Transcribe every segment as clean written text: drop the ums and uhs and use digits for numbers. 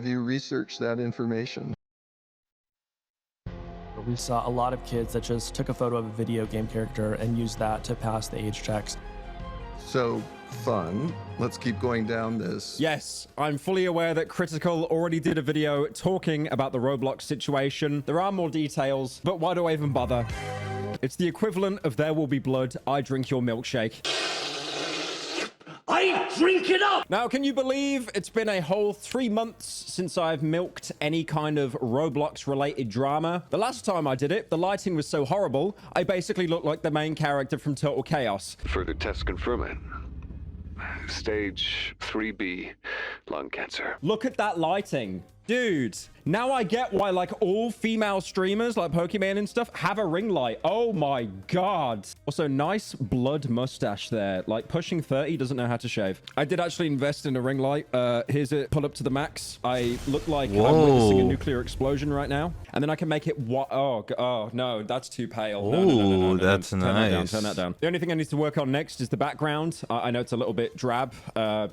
Have you researched that information? We saw a lot of kids that just took a photo of a video game character and used that to pass the age checks. So fun. Let's keep going down this. Yes, I'm fully aware that Critical already did a video talking about the Roblox situation. There are more details, but why do I even bother? It's the equivalent of There Will Be Blood, I Drink Your Milkshake. I drink it up! Now, can you believe it's been a whole 3 months since I've milked any kind of Roblox-related drama? The last time I did it, the lighting was so horrible, I basically looked like the main character from Total Chaos. Further tests confirm it. Stage 3B, lung cancer. Look at that lighting. Dude, now I get why, like, all female streamers, like Pokemon and stuff, have a ring light. Oh my god. Also, nice blood mustache there. Like, pushing 30, doesn't know how to shave. I did actually invest in a ring light. Here's it, pull up to the max. I look like I'm witnessing a nuclear explosion right now. And then I can make it oh no, that's too pale. No, that's nice. Turn that down. The only thing I need to work on next is the background. I know it's a little bit drab.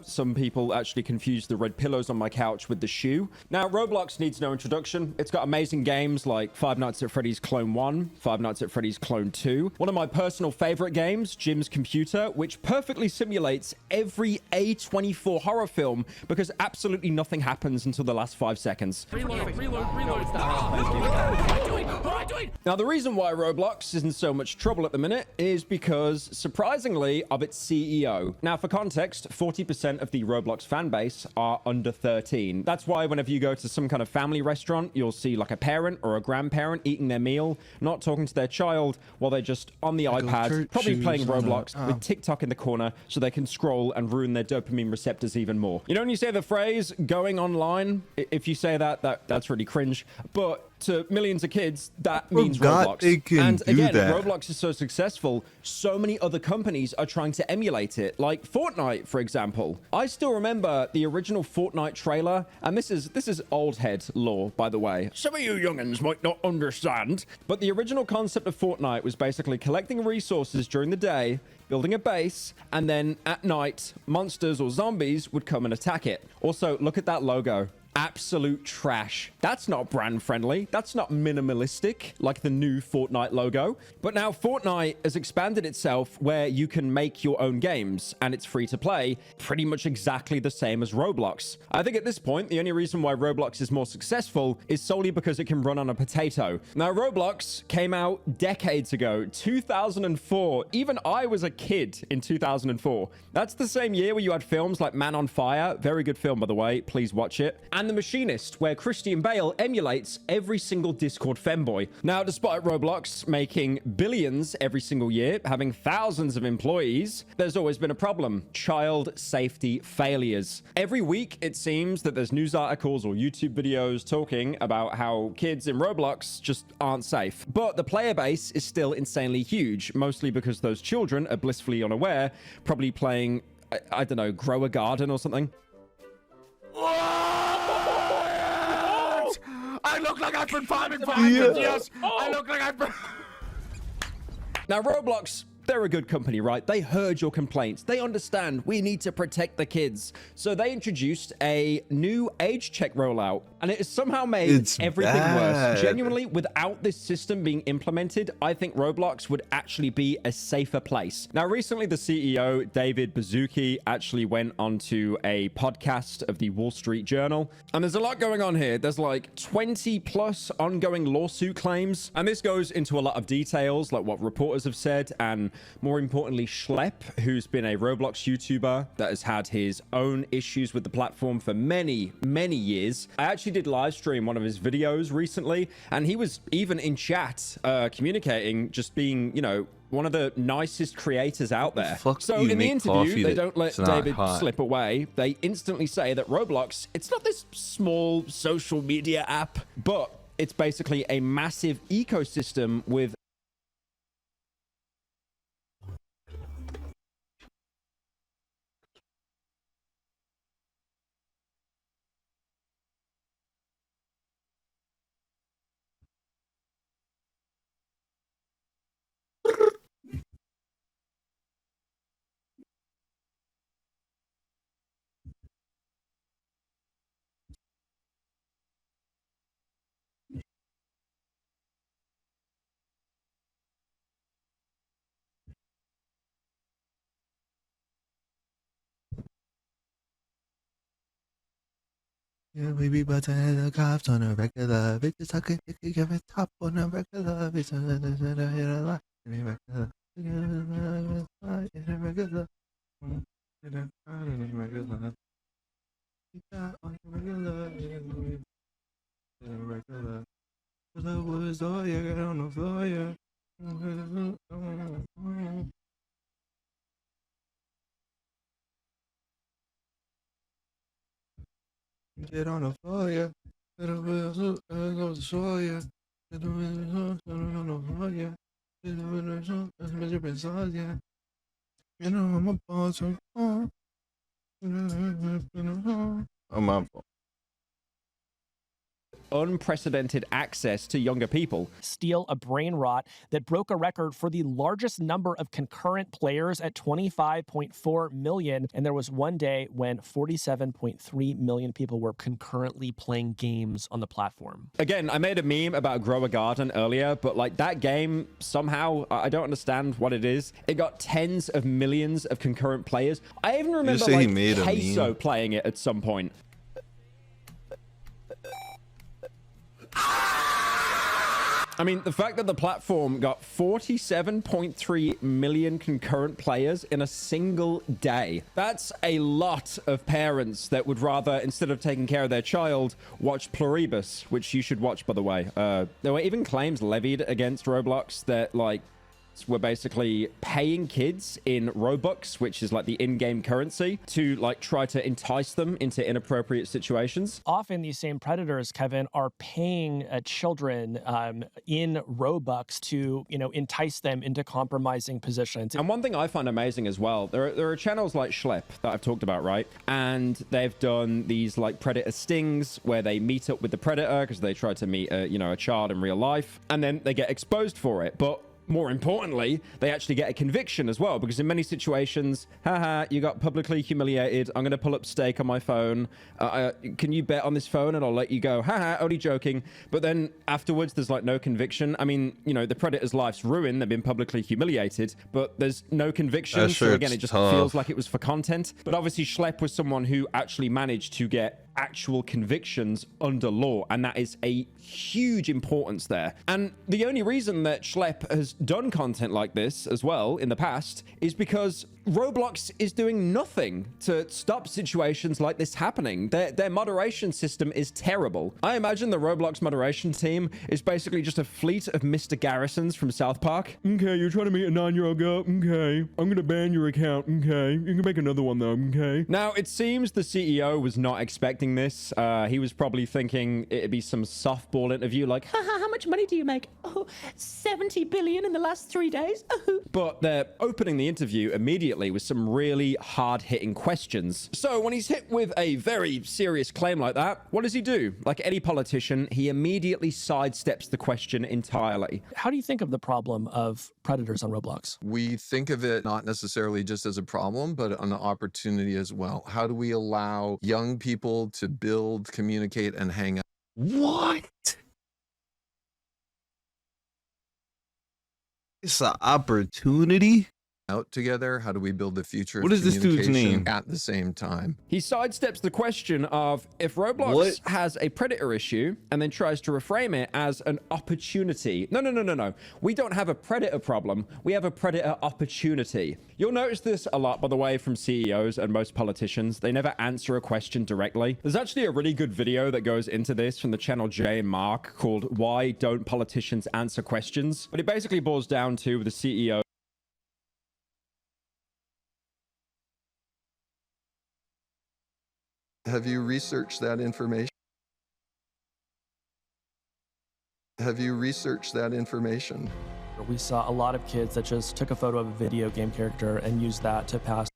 Some people actually confuse the red pillows on my couch with the shoe. Now, Roblox needs no introduction. It's got amazing games like Five Nights at Freddy's Clone 1, Five Nights at Freddy's Clone 2. One of my personal favorite games, Jim's Computer, which perfectly simulates every A24 horror film because absolutely nothing happens until the last 5 seconds. Reload. Now, the reason why Roblox is in so much trouble at the minute is because, surprisingly, of its CEO. Now, for context, 40% of the Roblox fan base are under 13. That's why whenever you go to some kind of family restaurant, you'll see like a parent or a grandparent eating their meal, not talking to their child while they're just on the iPad, probably playing Roblox with TikTok in the corner so they can scroll and ruin their dopamine receptors even more. You know, when you say the phrase going online, if you say that's really cringe, but to millions of kids, that means Roblox. And again, Roblox is so successful, so many other companies are trying to emulate it, like Fortnite, for example. I still remember the original Fortnite trailer, and this is old head lore, by the way. Some of you youngins might not understand, but the original concept of Fortnite was basically collecting resources during the day, building a base, and then at night, monsters or zombies would come and attack it. Also, look at that logo. Absolute trash. That's not brand friendly. That's not minimalistic like the new Fortnite logo. But now Fortnite has expanded itself where you can make your own games and it's free to play, pretty much exactly the same as Roblox. I think at this point, the only reason why Roblox is more successful is solely because it can run on a potato. Now, Roblox came out decades ago, 2004. Even I was a kid in 2004. That's the same year where you had films like Man on Fire. Very good film, by the way. Please watch it. And The Machinist, where Christian Bale emulates every single Discord femboy. Now, despite Roblox making billions every single year, having thousands of employees, there's always been a problem: child safety failures. Every week, it seems that there's news articles or YouTube videos talking about how kids in Roblox just aren't safe. But the player base is still insanely huge, mostly because those children are blissfully unaware, probably playing, I don't know, Grow a Garden or something. I look like I've been farming for 100 years. I look like I've been... Now, Roblox, they're a good company, right? They heard your complaints. They understand we need to protect the kids. So they introduced a new age check rollout, and it has somehow made everything worse. Genuinely, without this system being implemented, I think Roblox would actually be a safer place. Now, recently, the CEO, David Baszucki, actually went onto a podcast of the Wall Street Journal, and there's a lot going on here. There's like 20 plus ongoing lawsuit claims, and this goes into a lot of details, like what reporters have said, and more importantly, Schlepp, who's been a Roblox YouTuber that has had his own issues with the platform for many, many years. I actually did live stream one of his videos recently, and he was even in chat communicating, just being, you know, one of the nicest creators out there. So in the interview, they don't let David slip away. They instantly say that Roblox, it's not this small social media app, but it's basically a massive ecosystem with Yeah, we be button the cops on a regular. Bitches talking, give it top on a regular. Bitches hit a lot. Regular. Regular. Regular. The woods, oh yeah, get on the floor, yeah. Get on the floor, yeah. Get on the floor, yeah. Get on the floor, yeah. Get on the floor, yeah. You know I'm a boss. Oh, my fault. Unprecedented access to younger people. Steal a brain rot that broke a record for the largest number of concurrent players at 25.4 million. And there was one day when 47.3 million people were concurrently playing games on the platform. Again, I made a meme about Grow a Garden earlier, but like that game, somehow, I don't understand what it is. It got tens of millions of concurrent players. I even remember like Queso playing it at some point. I mean, the fact that the platform got 47.3 million concurrent players in a single day. That's a lot of parents that would rather, instead of taking care of their child, watch Pluribus, which you should watch, by the way. There were even claims levied against Roblox that, like, were basically paying kids in Robux, which is like the in-game currency, to like try to entice them into inappropriate situations. Often these same predators, Kevin, are paying children in Robux to, you know, entice them into compromising positions. And one thing I find amazing as well, there are channels like Schlep that I've talked about, right? And they've done these like predator stings where they meet up with the predator because they try to meet a child in real life, and then they get exposed for it. But more importantly, they actually get a conviction as well, because in many situations, haha, you got publicly humiliated. I'm going to pull up stake on my phone. Can you bet on this phone and I'll let you go? Haha, only joking. But then afterwards, there's like no conviction. I mean, you know, the predator's life's ruined. They've been publicly humiliated, but there's no conviction. So again, it just feels like it was for content. But obviously, Schlep was someone who actually managed to get actual convictions under law, and that is a huge importance there. And the only reason that Schlep has done content like this as well in the past is because Roblox is doing nothing to stop situations like this happening. Their moderation system is terrible. I imagine the Roblox moderation team is basically just a fleet of Mr. Garrisons from South Park. Okay, you're trying to meet a 9-year-old girl. Okay, I'm gonna ban your account. Okay, you can make another one though. Okay. Now, it seems the CEO was not expecting this. He was probably thinking it'd be some softball interview like, haha, how much money do you make? Oh, 70 billion in the last 3 days. But they're opening the interview immediately with some really hard-hitting questions. So when he's hit with a very serious claim like that, what does he do? Like any politician, he immediately sidesteps the question entirely. How do you think of the problem of predators on Roblox? We think of it not necessarily just as a problem, but an opportunity as well. How do we allow young people to build, communicate, and hang out? What? It's an opportunity? Out together? How do we build the future What of is this dude's communication name? at the same time? He sidesteps the question of if Roblox has a predator issue and then tries to reframe it as an opportunity. No. We don't have a predator problem. We have a predator opportunity. You'll notice this a lot, by the way, from CEOs and most politicians. They never answer a question directly. There's actually a really good video that goes into this from the channel Jay and Mark called Why Don't Politicians Answer Questions? But it basically boils down to the CEO. Have you researched that information? Have you researched that information? We saw a lot of kids that just took a photo of a video game character and used that to pass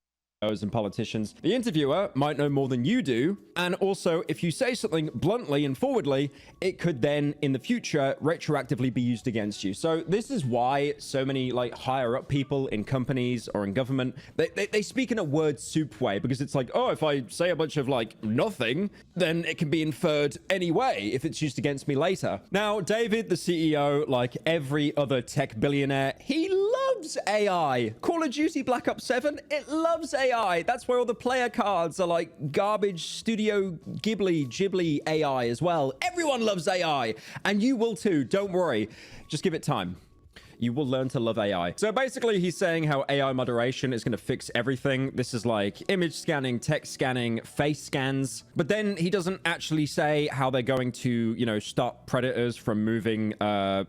And politicians. The interviewer might know more than you do, and also if you say something bluntly and forwardly, it could then in the future retroactively be used against you. So this is why so many like higher up people in companies or in government, they speak in a word soup way, because it's like, oh, if I say a bunch of like nothing, then it can be inferred anyway if it's used against me later. Now, David, the CEO, like every other tech billionaire, he loves loves AI. Call of Duty Black Ops 7, it loves AI. That's why all the player cards are like garbage Studio Ghibli AI as well. Everyone loves AI, and you will too. Don't worry. Just give it time. You will learn to love AI. So basically, he's saying how AI moderation is going to fix everything. This is like image scanning, text scanning, face scans. But then he doesn't actually say how they're going to, you know, stop predators from moving,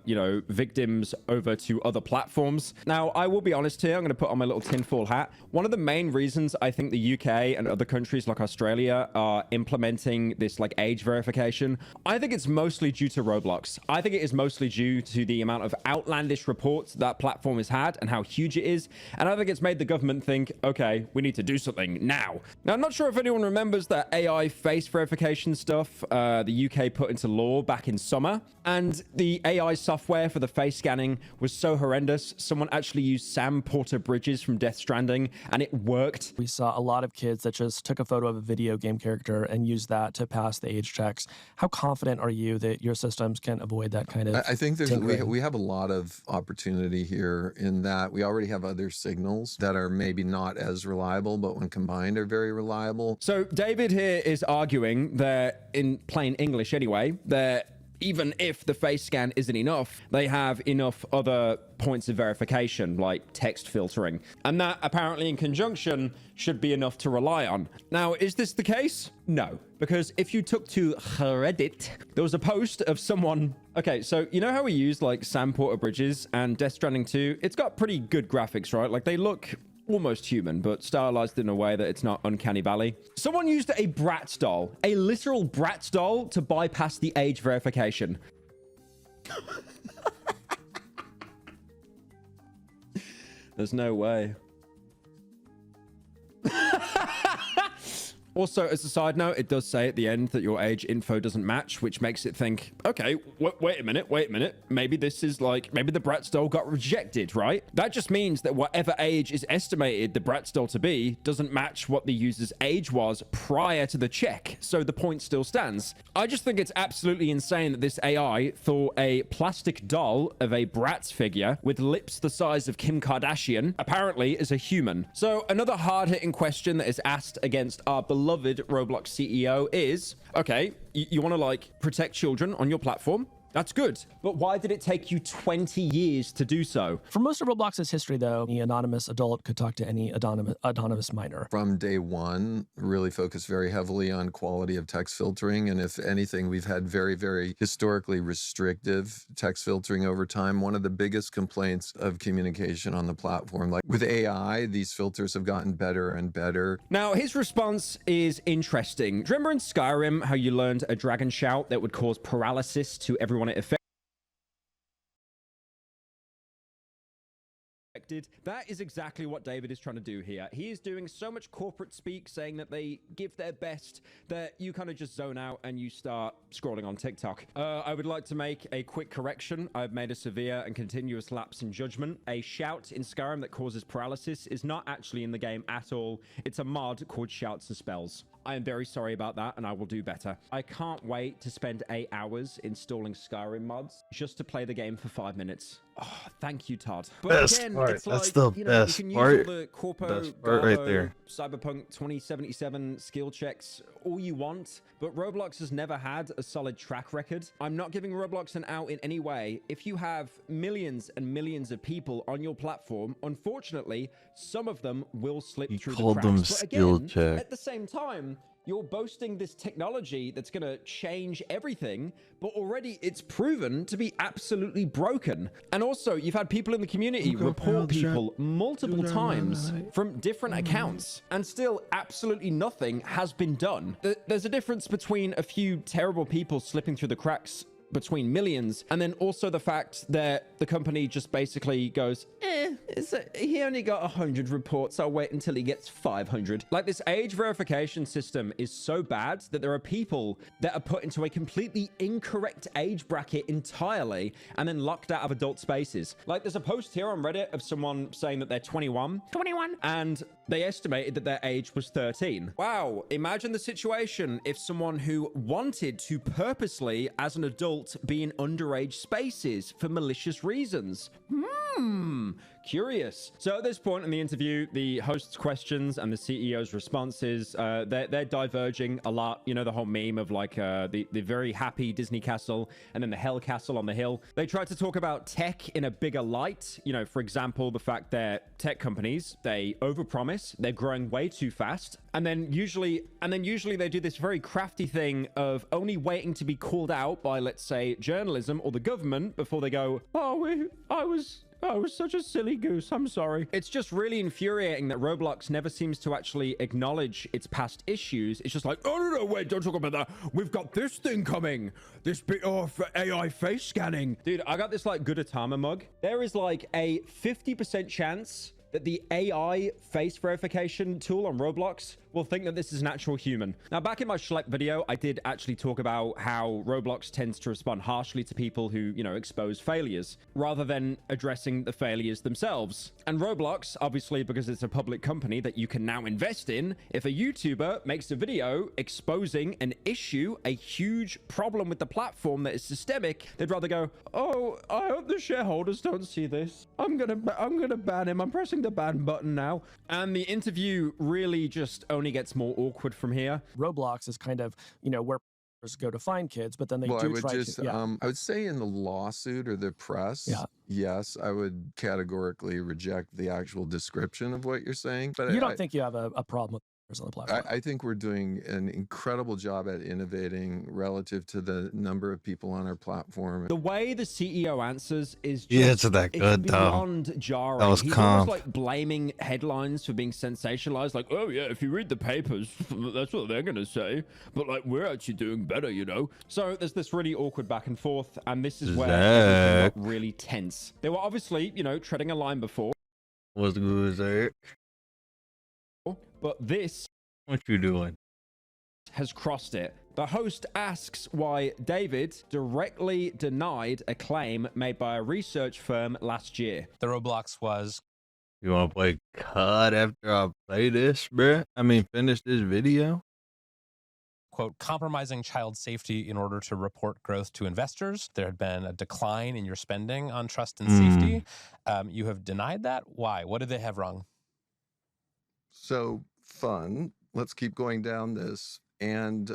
you know, victims over to other platforms. Now, I will be honest here. I'm going to put on my little tinfoil hat. One of the main reasons I think the UK and other countries like Australia are implementing this like age verification, I think it's mostly due to Roblox. I think it is mostly due to the amount of outlandish reports that platform has had and how huge it is. And I think it's made the government think, okay, we need to do something now. Now, I'm not sure if anyone remembers that AI face verification stuff the UK put into law back in summer. And the AI software for the face scanning was so horrendous. Someone actually used Sam Porter Bridges from Death Stranding, and it worked. We saw a lot of kids that just took a photo of a video game character and used that to pass the age checks. How confident are you that your systems can avoid that kind of I think we have a lot of opportunity here in that we already have other signals that are maybe not as reliable, but when combined are very reliable. So David here is arguing that, in plain English anyway, that even if the face scan isn't enough, they have enough other points of verification, like text filtering. And that apparently in conjunction should be enough to rely on. Now, is this the case? No, because if you took to Reddit, there was a post of someone... Okay, so you know how we use like Sam Porter Bridges and Death Stranding 2? It's got pretty good graphics, right? Like they look almost human, but stylized in a way that it's not uncanny valley. Someone used a Bratz doll, a literal Bratz doll, to bypass the age verification. There's no way. Also, as a side note, it does say at the end that your age info doesn't match, which makes it think, okay, wait a minute. Maybe this is like, maybe the Bratz doll got rejected, right? That just means that whatever age is estimated the Bratz doll to be doesn't match what the user's age was prior to the check. So the point still stands. I just think it's absolutely insane that this AI thought a plastic doll of a Bratz figure with lips the size of Kim Kardashian apparently is a human. So another hard-hitting question that is asked against our beloved Roblox CEO is, okay, you want to like protect children on your platform? That's good. But why did it take you 20 years to do so? For most of Roblox's history, though, the anonymous adult could talk to any anonymous minor. From day one, really focused very heavily on quality of text filtering. And if anything, we've had very, very historically restrictive text filtering over time. One of the biggest complaints of communication on the platform, like with AI, these filters have gotten better and better. Now, his response is interesting. Do you remember in Skyrim how you learned a dragon shout that would cause paralysis to everyone it affected? That is exactly what David is trying to do here. He is doing so much corporate speak, saying that they give their best, that you kind of just zone out and you start scrolling on TikTok. I would like to make a quick correction. I've made a severe and continuous lapse in judgment. A shout in Skyrim that causes paralysis is not actually in the game at all. It's a mod called Shouts and Spells. I am very sorry about that, and I will do better. I can't wait to spend 8 hours installing Skyrim mods just to play the game for 5 minutes. Oh, thank you, Todd. But Best again, part. it's That's like, the you know, best you can part. use all the Corpo, Best part right Garbo, there. Cyberpunk 2077 skill checks all you want, but Roblox has never had a solid track record. I'm not giving Roblox an out in any way. If you have millions and millions of people on your platform, unfortunately, some of them will slip through the cracks. Called them But skill again, check. at the same time, you're boasting this technology that's going to change everything, but already it's proven to be absolutely broken. And also, you've had people in the community report people multiple times from different accounts, and still absolutely nothing has been done. There's a difference between a few terrible people slipping through the cracks between millions, and then also the fact that the company just basically goes, he only got 100 reports, I'll wait until he gets 500. Like, this age verification system is so bad that there are people that are put into a completely incorrect age bracket entirely and then locked out of adult spaces. Like, there's a post here on Reddit of someone saying that they're 21, and they estimated that their age was 13. Wow, imagine the situation if someone who wanted to purposely, as an adult, be in underage spaces for malicious reasons. Curious. So at this point in the interview, the host's questions and the CEO's responses, they're diverging a lot. You know, the whole meme of like the very happy Disney castle and then the hell castle on the hill. They try to talk about tech in a bigger light. You know, for example, the fact that tech companies, they overpromise, they're growing way too fast. And then usually they do this very crafty thing of only waiting to be called out by, let's say, journalism or the government before they go, oh, I was such a silly goose. I'm sorry. It's just really infuriating that Roblox never seems to actually acknowledge its past issues. It's just like, oh, no, wait, don't talk about that. We've got this thing coming. This bit of AI face scanning. Dude, I got this like Gudetama mug. There is like a 50% chance that the AI face verification tool on Roblox will think that this is an actual human. Now, back in my Schlepp video, I did actually talk about how Roblox tends to respond harshly to people who, you know, expose failures, rather than addressing the failures themselves. And Roblox, obviously, because it's a public company that you can now invest in, if a YouTuber makes a video exposing an issue, a huge problem with the platform that is systemic, they'd rather go, oh, I hope the shareholders don't see this. I'm gonna ban him. I'm pressing the ban button now. And the interview really just only gets more awkward from here. Roblox is kind of, you know, where go to find kids, but then they do I would try just, to. Yeah. I would say in the lawsuit or the press, yes, I would categorically reject the actual description of what you're saying. But You don't think you have a problem with on the platform? I think we're doing an incredible job at innovating relative to the number of people on our platform. The way the CEO answers is just, Yeah, it's that good, though. beyond jarring. That was He's calm. almost like blaming headlines for being sensationalized. Like, oh yeah, if you read the papers, that's what they're gonna say. But like, we're actually doing better, you know? So there's this really awkward back and forth, and this is where everything got really tense. They were obviously, you know, treading a line before. What's good, Zach? But this What you doing? has crossed it. The host asks why David directly denied a claim made by a research firm last year. The Roblox was, You want to play COD after I play this, bruh? I mean, finish this video? quote, compromising child safety in order to report growth to investors. There had been a decline in your spending on trust and safety. You have denied that. Why? What did they have wrong? So fun. Let's keep going down this. And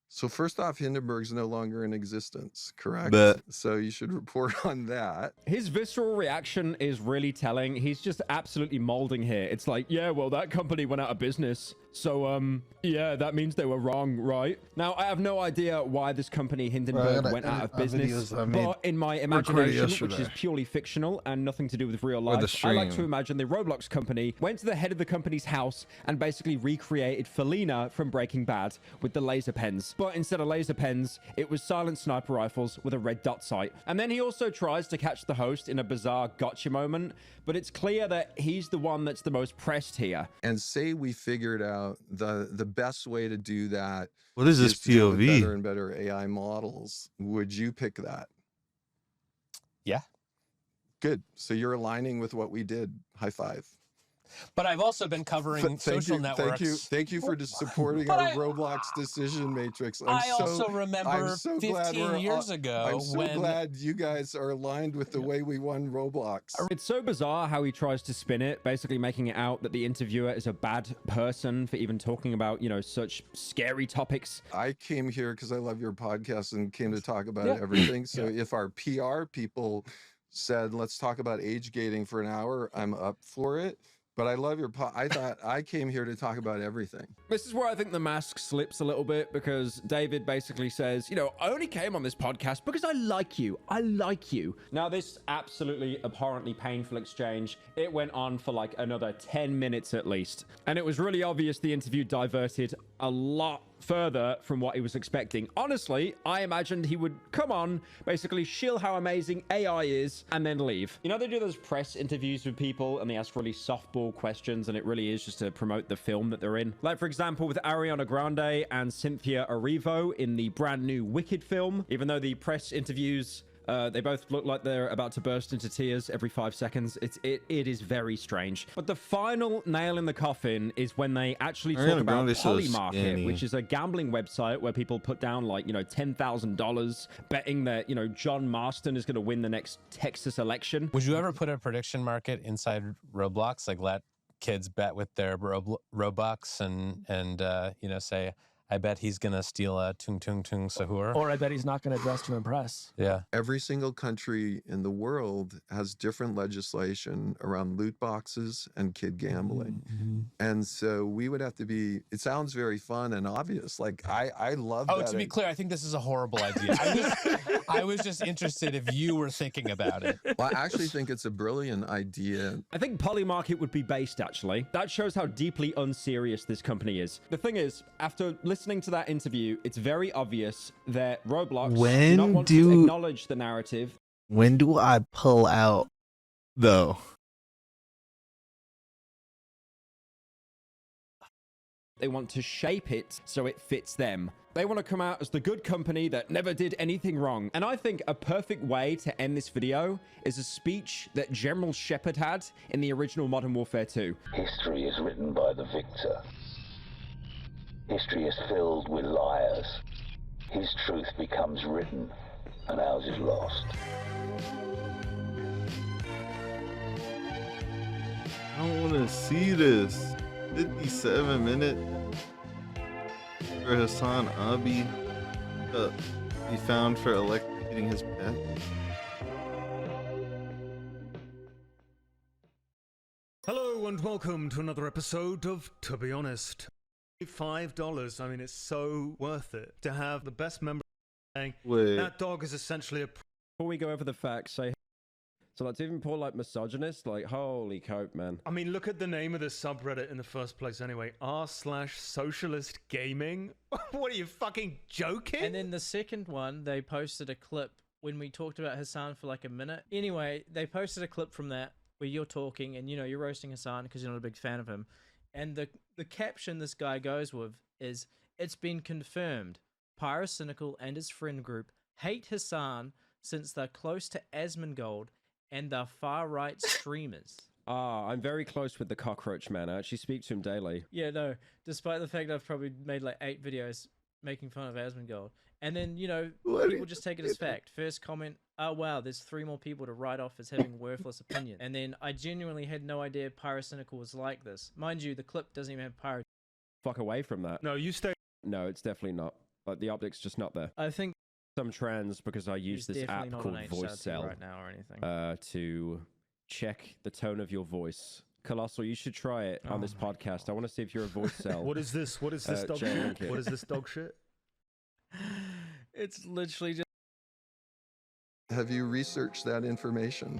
so first off, Hindenburg's no longer in existence, correct? So you should report on that. His visceral reaction is really telling. He's just absolutely molding here. It's like, yeah, well, that company went out of business. So, yeah, that means they were wrong, right? Now, I have no idea why this company, Hindenburg, went out of business. But in my imagination, which is purely fictional and nothing to do with real life, I like to imagine the Roblox company went to the head of the company's house and basically recreated Felina from Breaking Bad with the laser pens. But instead of laser pens, it was silent sniper rifles with a red dot sight. And then he also tries to catch the host in a bizarre gotcha moment, but it's clear that he's the one that's the most pressed here. And say we figured out the best way to do that. What is this POV? Better and better AI models. Would you pick that? Yeah. Good. So you're aligning with what we did. High five. But I've also been covering social networks. Thank you for supporting our Roblox decision matrix. I also remember 15 years ago. I'm so glad you guys are aligned with the way we won Roblox. It's so bizarre how he tries to spin it, basically making it out that the interviewer is a bad person for even talking about, you know, such scary topics. I came here because I love your podcast and came to talk about everything. So if our PR people said, let's talk about age gating for an hour, I'm up for it. But I love your I thought I came here to talk about everything. This is where I think the mask slips a little bit, because David basically says, you know, I only came on this podcast because I like you. I like you. Now, this absolutely abhorrently painful exchange, it went on for like another 10 minutes at least. And it was really obvious the interview diverted a lot further from what he was expecting. Honestly, I imagined he would come on, basically shill how amazing AI is, and then leave. You know, they do those press interviews with people and they ask really softball questions, and it really is just to promote the film that they're in. Like, for example, with Ariana Grande and Cynthia Erivo in the brand new Wicked film. Even though the press interviews They both look like they're about to burst into tears every 5 seconds. It is very strange. But the final nail in the coffin is when they actually talk about Polymarket, which is a gambling website where people put down like, you know, $10,000 betting that, you know, John Marston is going to win the next Texas election. Would you ever put a prediction market inside Roblox, like let kids bet with their Robux and you know, say, I bet he's gonna steal a tung tung tung sahur. Or I bet he's not gonna dress to impress. Yeah. Every single country in the world has different legislation around loot boxes and kid gambling. And so we would have to be, it sounds very fun and obvious. Like I love that. Oh, to be clear, I think this is a horrible idea. I was just interested if you were thinking about it. Well, I actually think it's a brilliant idea. I think Polymarket would be based, actually. That shows how deeply unserious this company is. The thing is, after listening to that interview, it's very obvious that Roblox do not want to acknowledge the narrative. When do I pull out, though? They want to shape it so it fits them. They want to come out as the good company that never did anything wrong. And I think a perfect way to end this video is a speech that General Shepard had in the original Modern Warfare 2. History is written by the victor. History is filled with liars. His truth becomes written, and ours is lost. I don't want to see this. 57 minute for Hassan Abi be found for electrocuting his pet. Hello and welcome to another episode of To Be Honest. $5, I mean, it's so worth it to have the best member saying that dog is essentially a... Before we go over the facts, say... So like to even pull like misogynist, like holy cope, man. I mean, look at the name of the subreddit in the first place anyway. r/socialist gaming? What are you, fucking joking? And then the second one, they posted a clip when we talked about Hassan for like a minute. Anyway, they posted a clip from that where you're talking and, you know, you're roasting Hassan because you're not a big fan of him. And the caption this guy goes with is, "It's been confirmed. Pyrocynical and his friend group hate Hassan since they're close to Asmongold and the far-right streamers." I'm very close with the cockroach man. I actually speak to him daily. Yeah, no, despite the fact I've probably made like 8 videos making fun of Asmongold. And then, you know, people just take it as fact. First comment, oh wow, there's 3 more people to write off as having worthless opinion. And then I genuinely had no idea Pyrocynical was like this. Mind you, the clip doesn't even have pyro. Fuck away from that. No, you stay... No, it's definitely not. Like, the optic's just not there. I think... Some trends because I use this app called VoiceCell right now or anything. To check the tone of your voice. Colossal, you should try it on this podcast. God. I want to see if you're a voice cell. What is this? What is this dog shit? What is this dog shit? It's literally just... Have you researched that information?